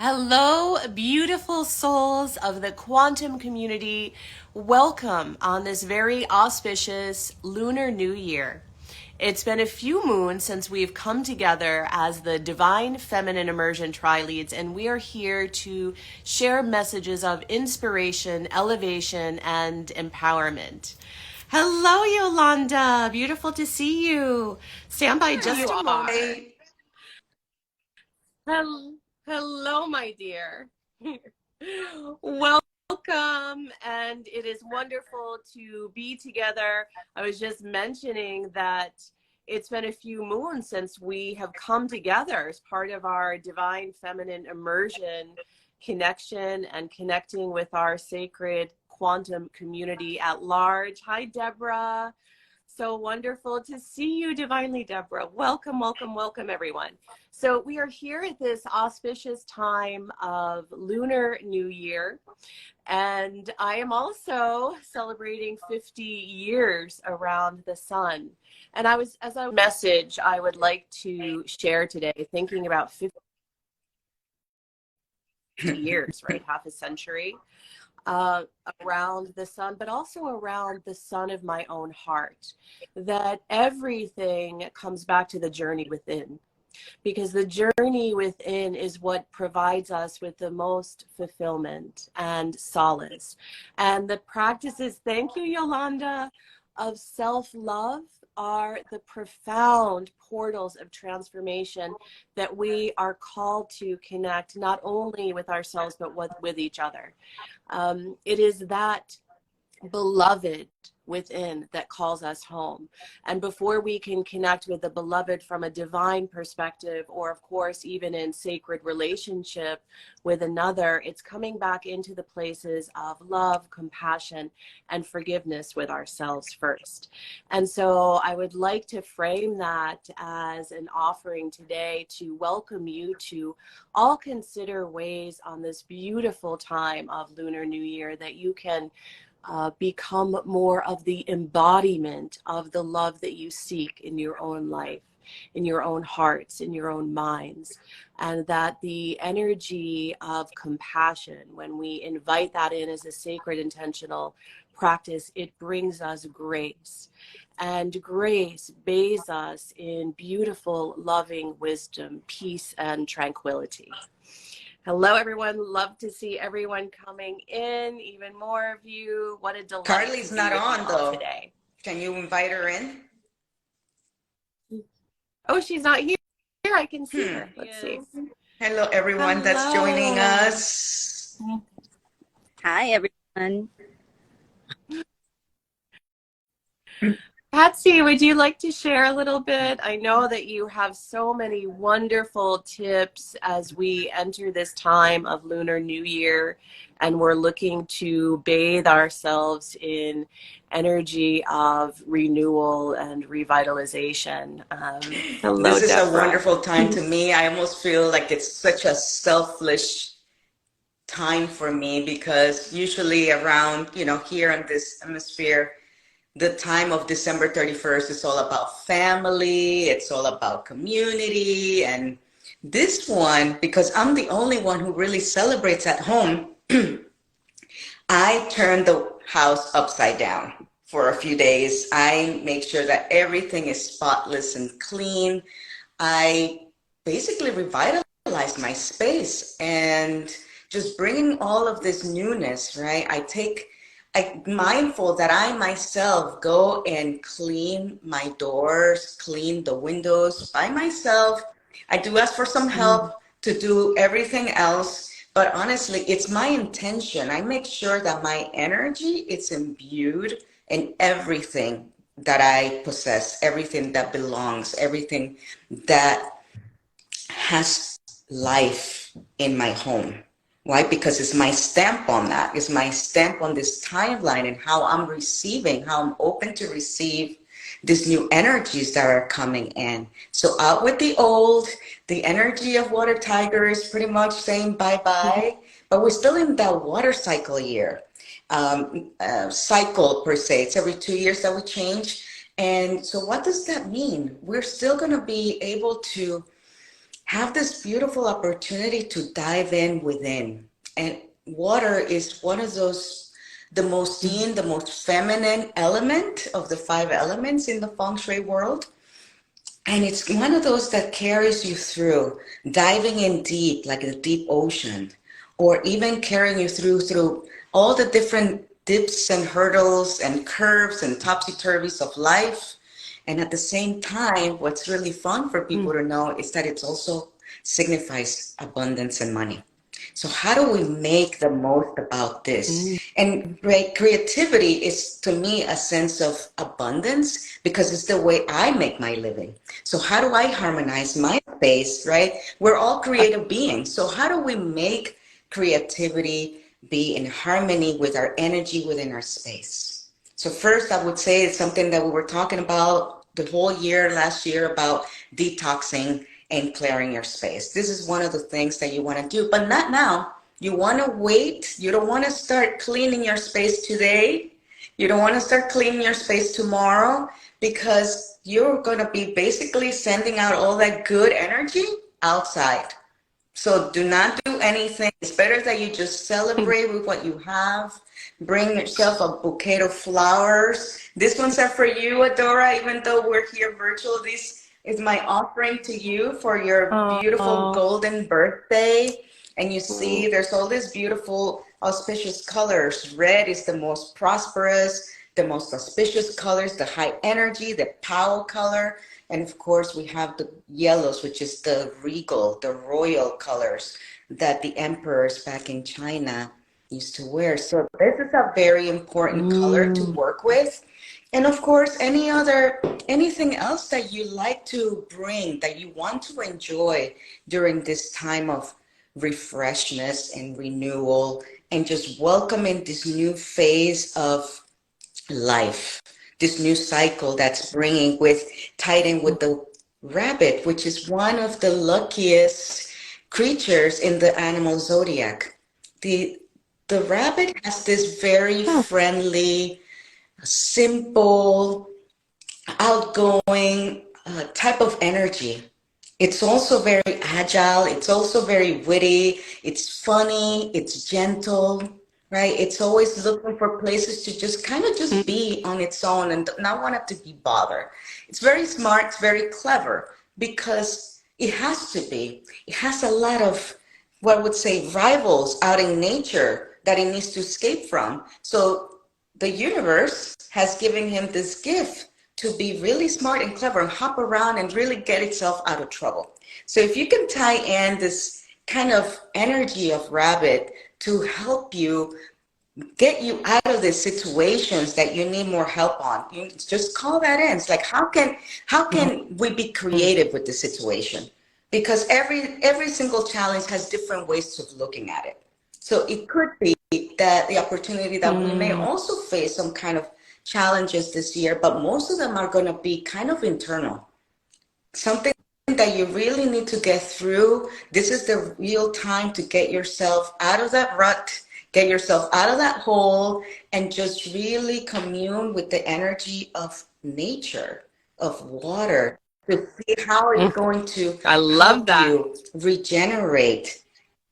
Hello, beautiful souls of the quantum community. Welcome on this very auspicious Lunar New Year. It's been a few moons since we've come together as the Divine Feminine Immersion Tri-Leads, and we are here to share messages of inspiration, elevation, and empowerment. Hello, Yolanda. Beautiful to see you. Stand by just a moment. Hello, my dear. Welcome, and it is wonderful to be together. I was just mentioning that it's been a few moons since we have come together as part of our divine feminine immersion connection and connecting with our sacred quantum community at large. Hi, Deborah. So wonderful to see you, Divinely Deborah. Welcome, welcome, welcome, everyone. So we are here at this auspicious time of Lunar New Year, and I am also celebrating 50 years around the sun. And as a message I would like to share today, thinking about 50 years, right? Half a century. Around the sun, but also around the sun of my own heart, that everything comes back to the journey within, because the journey within is what provides us with the most fulfillment and solace. And the practices, thank you, Yolanda, of self-love are the profound portals of transformation that we are called to connect not only with ourselves but with each other. It is that beloved within that calls us home. And before we can connect with the beloved from a divine perspective, or of course, even in sacred relationship with another, it's coming back into the places of love, compassion, and forgiveness with ourselves first. And so I would like to frame that as an offering today to welcome you to all consider ways on this beautiful time of Lunar New Year that you can become more of the embodiment of the love that you seek in your own life, in your own hearts, in your own minds. And that the energy of compassion, when we invite that in as a sacred intentional practice, it brings us grace. And grace bathes us in beautiful, loving wisdom, peace, and tranquility. Hello, everyone. Love to see everyone coming in. Even more of you. What a delight. Carly's to be not with on you all though. Today. Can you invite her in? Oh, she's not here. I can see her. Let's see. Hello, everyone that's joining us. Hi, everyone. Patsy, would you like to share a little bit? I know that you have so many wonderful tips as we enter this time of Lunar New Year, and we're looking to bathe ourselves in energy of renewal and revitalization. Hello, This is Deborah. a wonderful time to me. I almost feel like it's such a selfish time for me, because usually around, here in this hemisphere, the time of December 31st is all about family, it's all about community. And this one, because I'm the only one who really celebrates at home, I turned the house upside down for a few days. I make sure that everything is spotless and clean. I basically revitalized my space and just bringing all of this newness, right? I'm mindful that I myself go and clean my doors, clean the windows by myself. I do ask for some help to do everything else, but honestly, it's my intention. I make sure that my energy is imbued in everything that I possess, everything that belongs, everything that has life in my home. Why? Because it's my stamp on that. It's my stamp on this timeline and how I'm receiving, how I'm open to receive these new energies that are coming in. So out with the old, the energy of water tiger is pretty much saying bye-bye, but we're still in that water cycle year. Cycle per se, it's every 2 years that we change. And so what does that mean? We're still gonna be able to have this beautiful opportunity to dive in within. And water is one of those, the most seen, the most feminine element of the five elements in the feng shui world. And it's one of those that carries you through, diving in deep, like a deep ocean, or even carrying you through all the different dips and hurdles and curves and topsy-turvies of life. And at the same time, what's really fun for people to know is that it also signifies abundance and money. So how do we make the most about this? And creativity is to me a sense of abundance because it's the way I make my living. So how do I harmonize my space, right? We're all creative beings. So how do we make creativity be in harmony with our energy within our space? So first I would say it's something that we were talking about the whole year last year about detoxing and clearing your space. This is one of the things that you want to do, but not now. You want to wait. You don't want to start cleaning your space today. You don't want to start cleaning your space tomorrow because you're going to be basically sending out all that good energy outside. So do not do anything. It's better that you just celebrate with what you have. Bring yourself a bouquet of flowers. These ones are for you, Adora, even though we're here virtual. This is my offering to you for your beautiful golden birthday. And you see there's all these beautiful auspicious colors. Red is the most prosperous, the most auspicious colors, the high energy, the power color. And of course, we have the yellows, which is the regal, the royal colors that the emperors back in China used to wear. So this is a very important color to work with. And of course, anything else that you like to bring, that you want to enjoy during this time of refreshness and renewal, and just welcoming this new phase of life, this new cycle that's bringing with tied in with the rabbit, which is one of the luckiest creatures in the animal zodiac. The rabbit has this very friendly, simple, outgoing type of energy. It's also very agile. It's also very witty. It's funny. It's gentle, right? It's always looking for places to just kind of just be on its own and not want it to be bothered. It's very smart. It's very clever because it has to be. It has a lot of, what I would say, rivals out in nature that it needs to escape from. So the universe has given him this gift to be really smart and clever and hop around and really get itself out of trouble. So if you can tie in this kind of energy of rabbit to help you get you out of the situations that you need more help on, you just call that in. It's like, how can we be creative with the situation? Because every single challenge has different ways of looking at it. So it could be that the opportunity that we may also face some kind of challenges this year, but most of them are going to be kind of internal. Something that you really need to get through. This is the real time to get yourself out of that rut, get yourself out of that hole, and just really commune with the energy of nature, of water, to see how it's going to I love help that. you regenerate.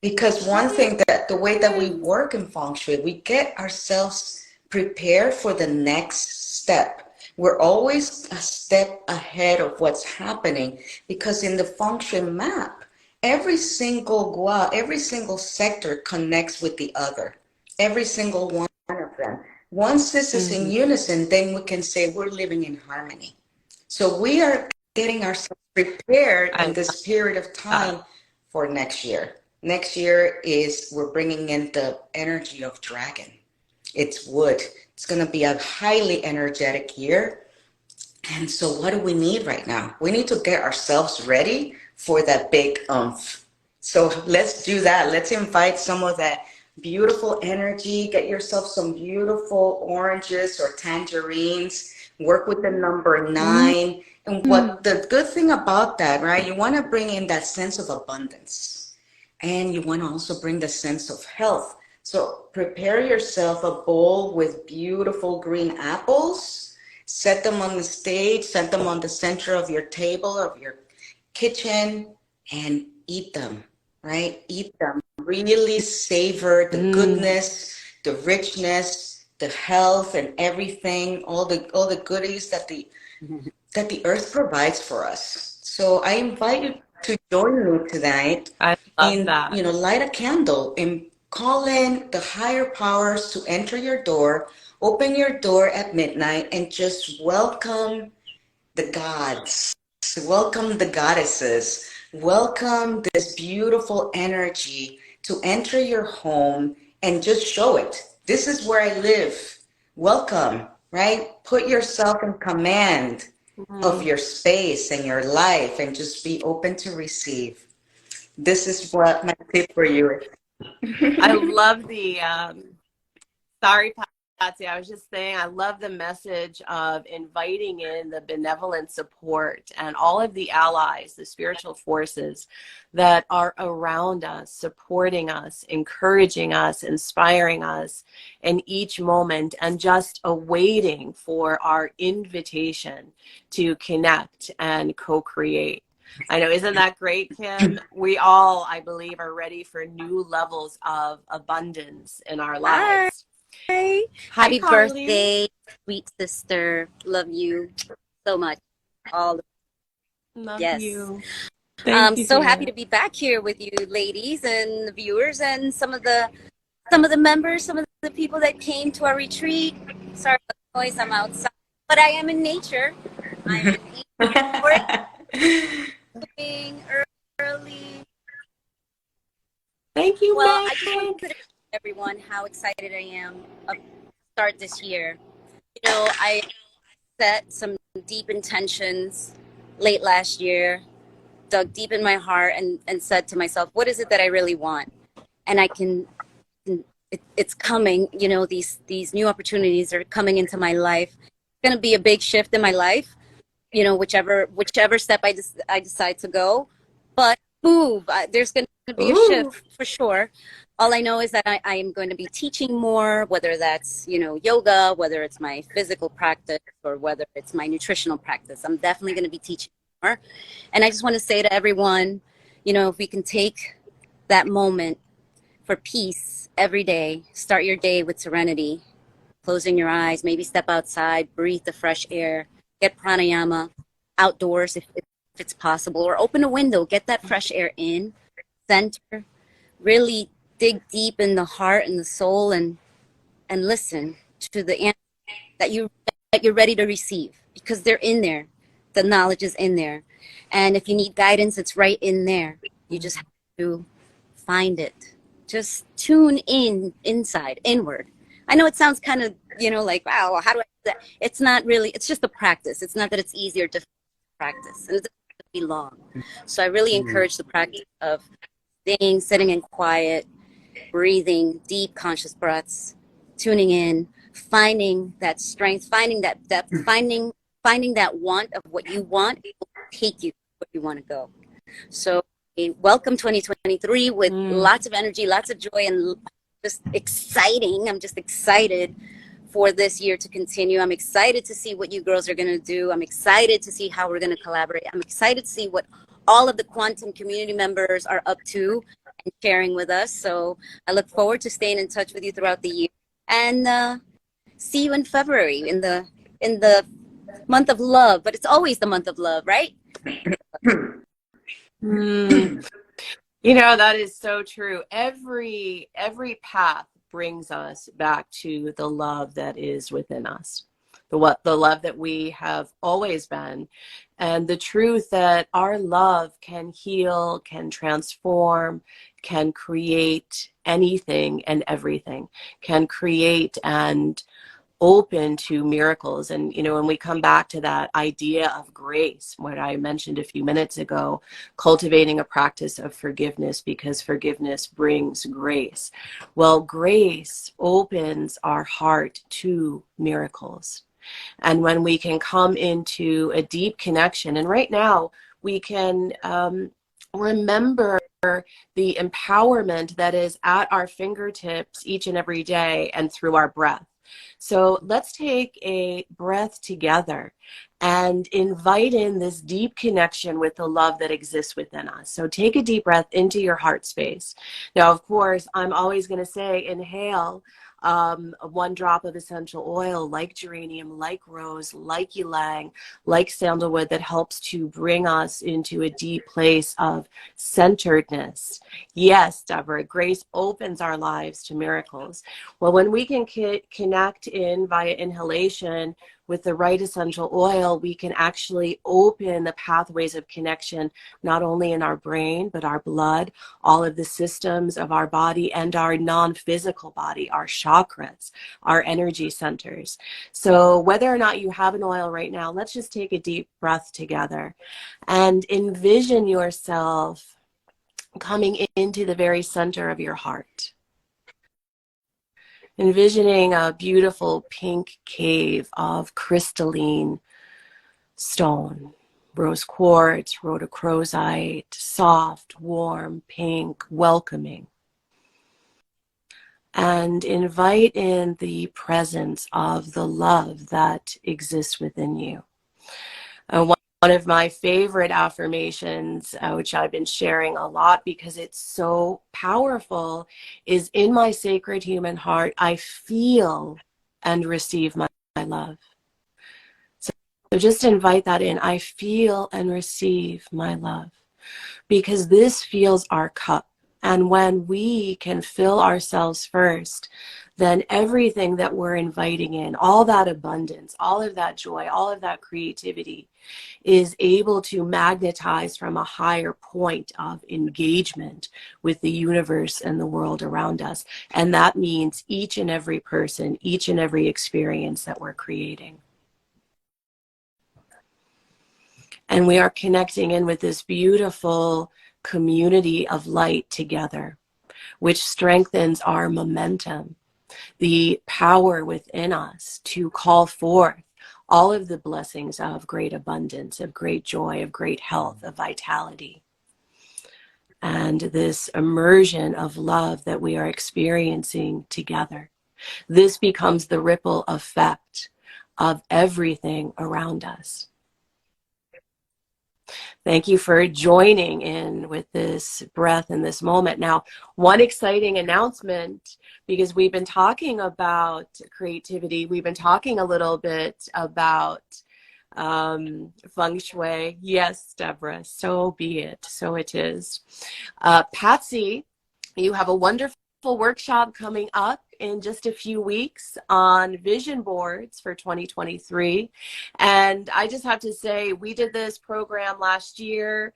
Because one thing that the way that we work in feng shui, we get ourselves prepared for the next step. We're always a step ahead of what's happening because in the feng shui map, every single gua, every single sector connects with the other. Every single one of them. Once this is in unison, then we can say we're living in harmony. So we are getting ourselves prepared in this period of time for next year. Next year we're bringing in the energy of dragon. It's wood. It's going to be a highly energetic year. And so what do we need right now? We need to get ourselves ready for that big oomph. So let's do that. Let's invite some of that beautiful energy. Get yourself some beautiful oranges or tangerines. Work with the number 9. And what the good thing about that, right? You want to bring in that sense of abundance. And you want to also bring the sense of health. So prepare yourself a bowl with beautiful green apples. Set them on the stage, set them on the center of your table, of your kitchen, and eat them, right? Eat them. Really savor the Mm. goodness, the richness, the health and everything, all the goodies that the earth provides for us. So I invite you to join me tonight I love in, that. light a candle and call in the higher powers to enter your door, open your door at midnight and just welcome the gods, welcome the goddesses, welcome this beautiful energy to enter your home and just show it. This is where I live. Welcome, right? Put yourself in command of Mm. your space and your life and just be open to receive. This is what my tip for you I is. love the sorry, Patsy. I was just saying, I love the message of inviting in the benevolent support and all of the allies, the spiritual forces that are around us, supporting us, encouraging us, inspiring us in each moment, and just awaiting for our invitation to connect and co-create. I know, isn't that great, Kim? We all, I believe, are ready for new levels of abundance in our Hi. lives. Hi, Happy Carly. birthday, sweet sister. Love you so much. All Love yes. you. I'm Thank you, so happy dear. to be back here with you ladies and the viewers and some of the members, some of the people that came to our retreat. Sorry about the noise, I'm outside. But I am in nature. I'm in nature forest, moving early. Thank you, Well, I just wanted Meg. to tell everyone how excited I am of start this year. I set some deep intentions late last year, dug deep in my heart, and said to myself, what is it that I really want? And it's coming. These new opportunities are coming into my life. It's going to be a big shift in my life. Whichever step I decide to go, but move. There's going to be a Ooh. shift for sure. All I know is that I am going to be teaching more, whether that's yoga, whether it's my physical practice, or whether it's my nutritional practice. I'm definitely going to be teaching more, and I just want to say to everyone, if we can take that moment for peace every day, start your day with serenity, closing your eyes, maybe step outside, breathe the fresh air, get pranayama outdoors if it's possible, or open a window, get that fresh air in, center, really dig deep in the heart and the soul, and listen to the answer that you're ready to receive, because they're in there. The knowledge is in there. And if you need guidance, it's right in there. You just have to find it. Just tune in inside, inward. I know it sounds kind of, like, wow, how do I do that? It's not really, it's just a practice. It's not that it's easier to practice. And it doesn't have to be long. So I really encourage the practice of sitting in quiet, breathing, deep conscious breaths, tuning in, finding that strength, finding that depth, finding that want of what you want, it will take you where you want to go. So welcome 2023 with Mm. lots of energy, lots of joy, and just exciting. I'm just excited for this year to continue. I'm excited to see what you girls are going to do. I'm excited to see how we're going to collaborate. I'm excited to see what all of the quantum community members are up to and sharing with us. So I look forward to staying in touch with you throughout the year, and see you in February in the month of love. But it's always the month of love, right? Mm. That is so true. Every path brings us back to the love that is within us. The love that we have always been, and the truth that our love can heal, can transform, can create anything and everything, can create and open to miracles. And when we come back to that idea of grace, what I mentioned a few minutes ago, cultivating a practice of forgiveness, because forgiveness brings grace. Well, grace opens our heart to miracles. And when we can come into a deep connection, and right now we can remember the empowerment that is at our fingertips each and every day and through our breath. So let's take a breath together and invite in this deep connection with the love that exists within us. So take a deep breath into your heart space. Now, of course, I'm always going to say inhale 1 drop of essential oil like geranium, like rose, like ylang, like sandalwood, that helps to bring us into a deep place of centeredness. Yes, Deborah, grace opens our lives to miracles. Well, when we can connect in via inhalation with the right essential oil, we can actually open the pathways of connection, not only in our brain, but our blood, all of the systems of our body, and our non-physical body, our chakras, our energy centers. So whether or not you have an oil right now, let's just take a deep breath together and envision yourself coming into the very center of your heart. Envisioning a beautiful pink cave of crystalline stone, rose quartz, rhodochrosite, soft, warm, pink, welcoming. And invite in the presence of the love that exists within you. One of my favorite affirmations, which I've been sharing a lot because it's so powerful, is in my sacred human heart, I feel and receive my love. So just invite that in. I feel and receive my love, because this fills our cup. And when we can fill ourselves first, then everything that we're inviting in, all that abundance, all of that joy, all of that creativity, is able to magnetize from a higher point of engagement with the universe and the world around us. And that means each and every person, each and every experience that we're creating. And we are connecting in with this beautiful community of light together, which strengthens our momentum, the power within us to call forth all of the blessings of great abundance, of great joy, of great health, of vitality. And this immersion of love that we are experiencing together. This becomes the ripple effect of everything around us. Thank you for joining in with this breath in this moment. Now, one exciting announcement, because we've been talking about creativity, we've been talking a little bit about feng shui. Yes, Deborah, so be it. So it is. Patsy, you have a wonderful workshop coming up in just a few weeks on vision boards for 2023. And I just have to say, we did this program last year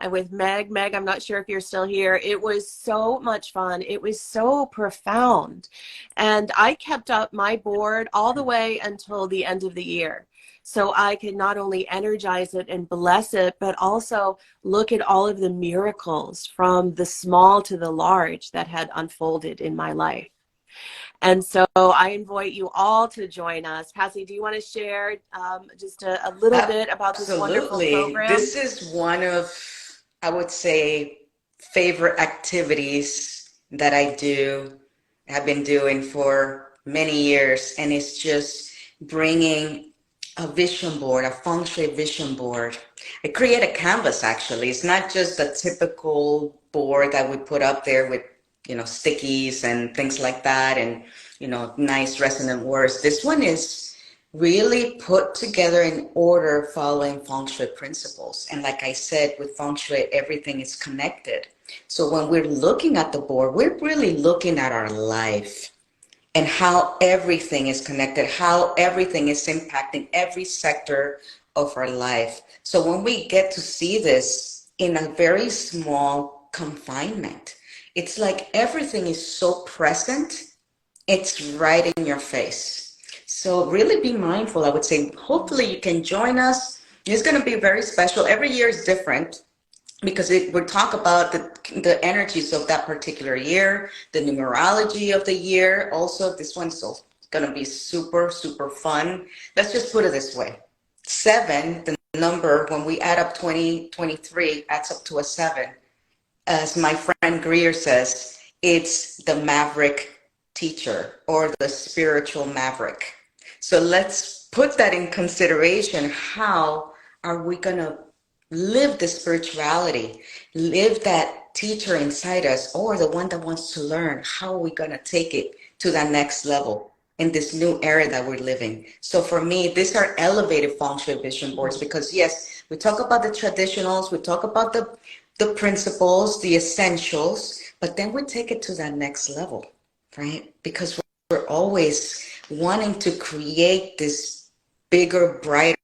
with Meg. Meg, I'm not sure if you're still here. It was so much fun. It was so profound. And I kept up my board all the way until the end of the year, so I could not only energize it and bless it, but also look at all of the miracles from the small to the large that had unfolded in my life. And so I invite you all to join us. Patsy, do you want to share just a little bit about this wonderful program? This is one of, I would say, favorite activities that have been doing for many years. And it's just bringing a vision board, a feng shui vision board. I create a canvas, actually. It's not just a typical board that we put up there with, stickies and things like that, and, nice resonant words. This one is really put together in order following feng shui principles. And like I said, with feng shui, everything is connected. So when we're looking at the board, we're really looking at our life and how everything is connected, how everything is impacting every sector of our life. So when we get to see this in a very small confinement, it's like everything is so present, it's right in your face. So really be mindful, I would say. Hopefully you can join us. It's going to be very special. Every year is different, because we talk about the energies of that particular year, the numerology of the year. Also, this one's going to be super, super fun. Let's just put it this way. 7, the number, when we add up 2023, adds up to a 7. As my friend Greer says, it's the maverick teacher or the spiritual maverick. So let's put that in consideration. How are we going to live the spirituality, live that teacher inside us, or the one that wants to learn? How are we going to take it to that next level in this new era that we're living? So for me, these are elevated feng shui vision boards because yes, we talk about the traditionals, we talk about the principles, the essentials, but then we take it to that next level, right? Because we're always wanting to create this bigger, brighter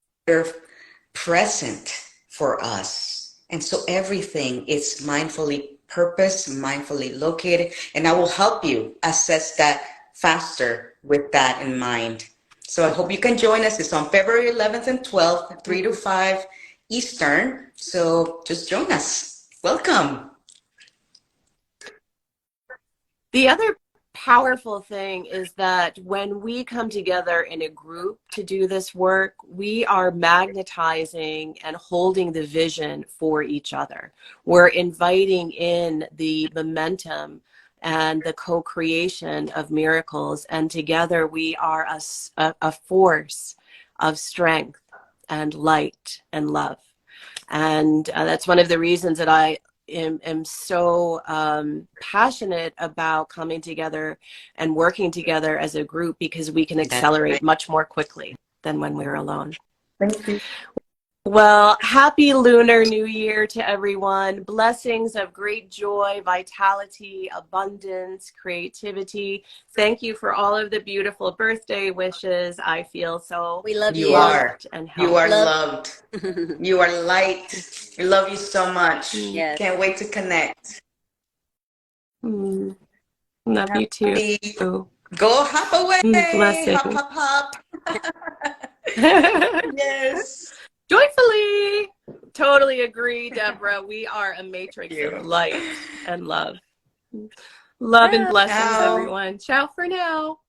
present for us. And so everything is mindfully purposed, mindfully located, and I will help you assess that faster with that in mind. So I hope you can join us. It's on February 11th and 12th, 3 to 5 Eastern. So just join us. Welcome. The other powerful thing is that when we come together in a group to do this work, we are magnetizing and holding the vision for each other. We're inviting in the momentum and the co-creation of miracles, and together we are a force of strength and light and love. And that's one of the reasons that I am so passionate about coming together and working together as a group, because we can accelerate much more quickly than when we're alone. Thank you. Well, happy Lunar New Year to everyone. Blessings of great joy, vitality, abundance, creativity. Thank you for all of the beautiful birthday wishes. I feel so We love You you. are. and You are Love. loved. You are light. We love you so much. Yes. Can't wait to connect. Love you too. Happy. Go hop away. Blessings. Hop, hop, hop. Yes. Joyfully. Totally agree, Deborah. We are a matrix of light and love. Love and blessings, Ciao. everyone. Ciao for now.